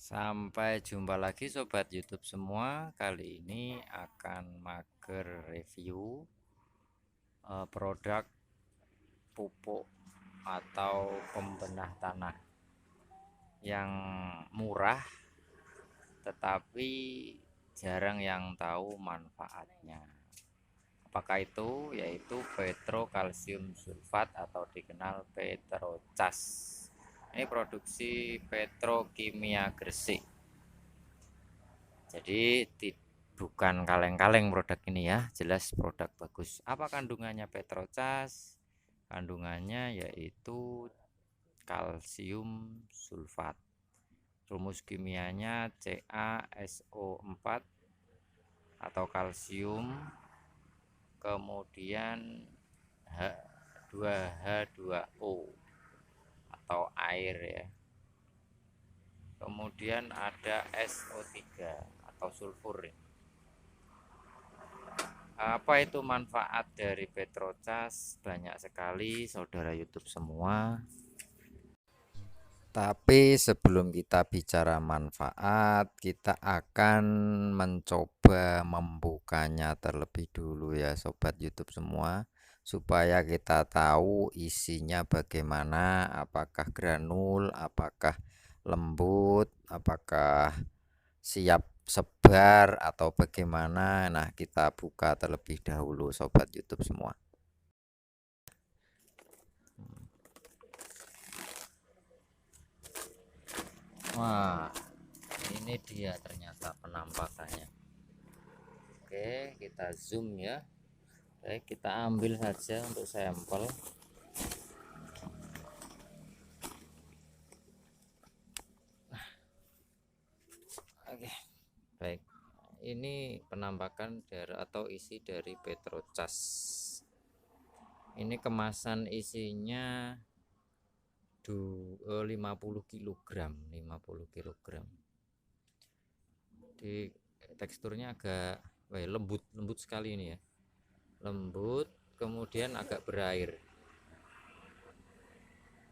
Sampai jumpa lagi sobat YouTube semua. Kali ini akan mager review produk pupuk atau pembenah tanah yang murah tetapi jarang yang tahu manfaatnya. Apakah itu? Yaitu petrokalsium sulfat atau dikenal Petrocas. Ini produksi Petrokimia Gresik. Jadi bukan kaleng-kaleng produk ini ya, jelas produk bagus. Apa kandungannya Petrocas? Kandungannya yaitu kalsium sulfat. Rumus kimianya CaSO4 atau kalsium, kemudian H2H2O atau air ya. Kemudian ada SO3 atau sulfur. Apa itu manfaat dari Petrocas? Banyak sekali saudara YouTube semua. Tapi sebelum kita bicara manfaat, kita akan mencoba membukanya terlebih dulu ya sobat YouTube semua, supaya kita tahu isinya bagaimana, apakah granul, apakah lembut, apakah siap sebar atau bagaimana. Nah, kita buka terlebih dahulu sobat YouTube semua. Wah, ini dia ternyata penampakannya. Oke, kita zoom ya. Oke, kita ambil saja untuk sampel. Oke, baik. Ini penampakan dari atau isi dari Petrocas. Ini kemasan isinya 50 kg. Di teksturnya agak lembut sekali ini ya. Lembut, kemudian agak berair.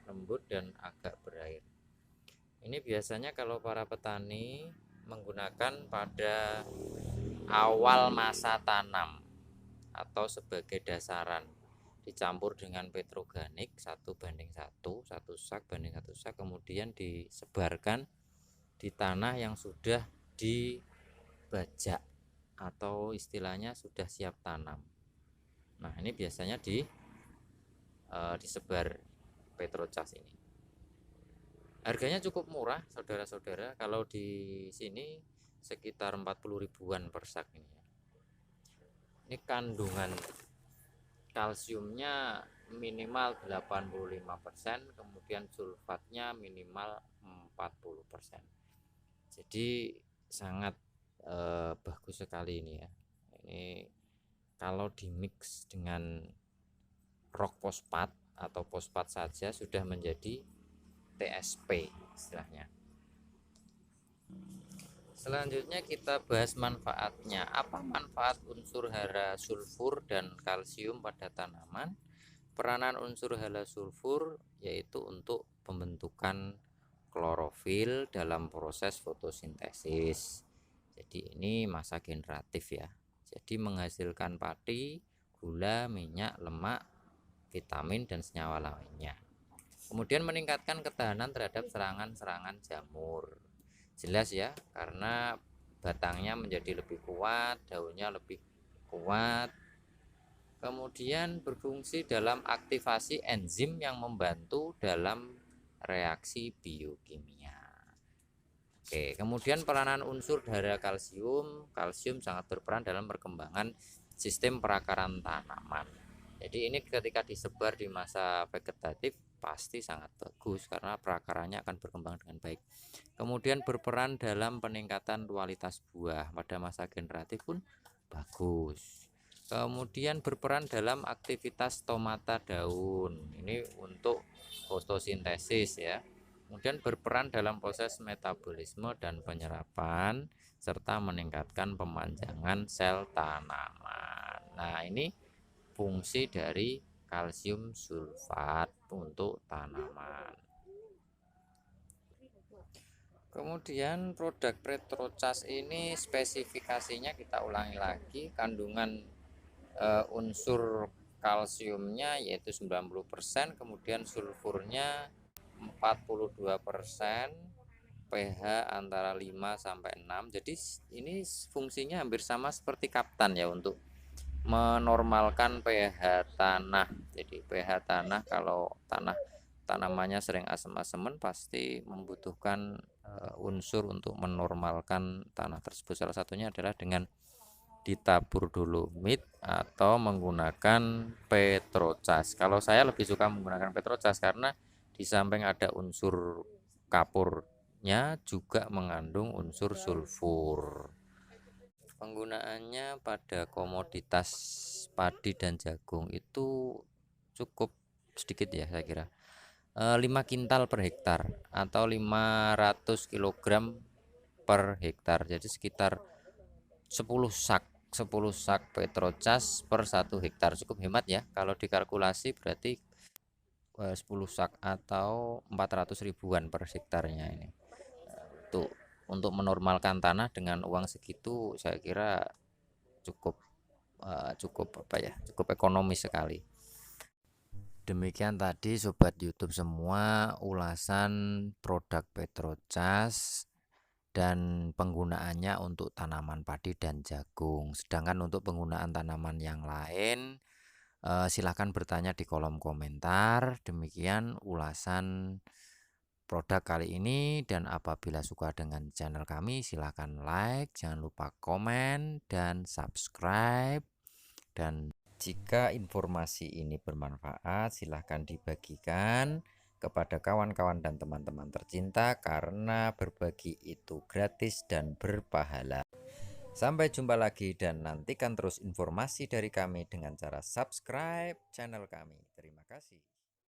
Lembut dan agak berair. Ini biasanya kalau para petani menggunakan pada awal masa tanam atau sebagai dasaran, dicampur dengan petroganik 1:1, 1 sak banding 1 sak, kemudian disebarkan di tanah yang sudah dibajak atau istilahnya sudah siap tanam. Nah, ini biasanya disebar Petrocas ini. Harganya cukup murah saudara-saudara, kalau di sini sekitar 40 ribuan per sak ini. Ini kandungan kalsiumnya minimal 85%, kemudian sulfatnya minimal 40%. Jadi sangat bagus sekali ini ya. Ini kalau dimix dengan rock fosfat atau fosfat saja sudah menjadi TSP istilahnya. Selanjutnya kita bahas manfaatnya. Apa manfaat unsur hara sulfur dan kalsium pada tanaman? Peranan unsur hara sulfur yaitu untuk pembentukan klorofil dalam proses fotosintesis. Jadi ini masa generatif ya. Jadi menghasilkan padi, gula, minyak, lemak, vitamin dan senyawa lainnya. Kemudian meningkatkan ketahanan terhadap serangan-serangan jamur. Jelas ya, karena batangnya menjadi lebih kuat, daunnya lebih kuat. Kemudian berfungsi dalam aktivasi enzim yang membantu dalam reaksi biokimia. Oke, kemudian peranan unsur hara kalsium. Kalsium sangat berperan dalam perkembangan sistem perakaran tanaman. Jadi ini ketika disebar di masa vegetatif pasti sangat bagus karena perakarannya akan berkembang dengan baik. Kemudian berperan dalam peningkatan kualitas buah pada masa generatif pun bagus. Kemudian berperan dalam aktivitas stomata daun. Ini untuk fotosintesis ya. Kemudian berperan dalam proses metabolisme dan penyerapan serta meningkatkan pemanjangan sel tanaman. Nah, ini fungsi dari kalsium sulfat untuk tanaman. Kemudian produk Petrocas ini spesifikasinya kita ulangi lagi, kandungan unsur kalsiumnya yaitu 90%, kemudian sulfurnya 42%, pH antara 5 sampai 6. Jadi ini fungsinya hampir sama seperti Kaptan ya, untuk menormalkan pH tanah. Jadi pH tanah, kalau tanamannya sering asem-aseman, pasti membutuhkan unsur untuk menormalkan tanah tersebut. Salah satunya adalah dengan ditabur dolomit atau menggunakan Petrocas. Kalau saya lebih suka menggunakan Petrocas karena di samping ada unsur kapurnya juga mengandung unsur sulfur. Penggunaannya pada komoditas padi dan jagung itu cukup sedikit ya, saya kira 5 kintal per hektar atau 500 kg per hektar, jadi sekitar 10 sak Petrocas per 1 hektar. Cukup hemat ya, kalau dikalkulasi berarti 10 sak atau 400 ribuan per hektarnya ini. Untuk menormalkan tanah dengan uang segitu, saya kira cukup ekonomis sekali. Demikian tadi sobat YouTube semua, ulasan produk Petrocas dan penggunaannya untuk tanaman padi dan jagung. Sedangkan untuk penggunaan tanaman yang lain, silahkan bertanya di kolom komentar. Demikian ulasan produk kali ini, dan apabila suka dengan channel kami, silahkan like, jangan lupa komen dan subscribe. Dan jika informasi ini bermanfaat, silahkan dibagikan kepada kawan-kawan dan teman-teman tercinta, karena berbagi itu gratis dan berpahala. Sampai jumpa lagi, dan nantikan terus informasi dari kami dengan cara subscribe channel kami. Terima kasih.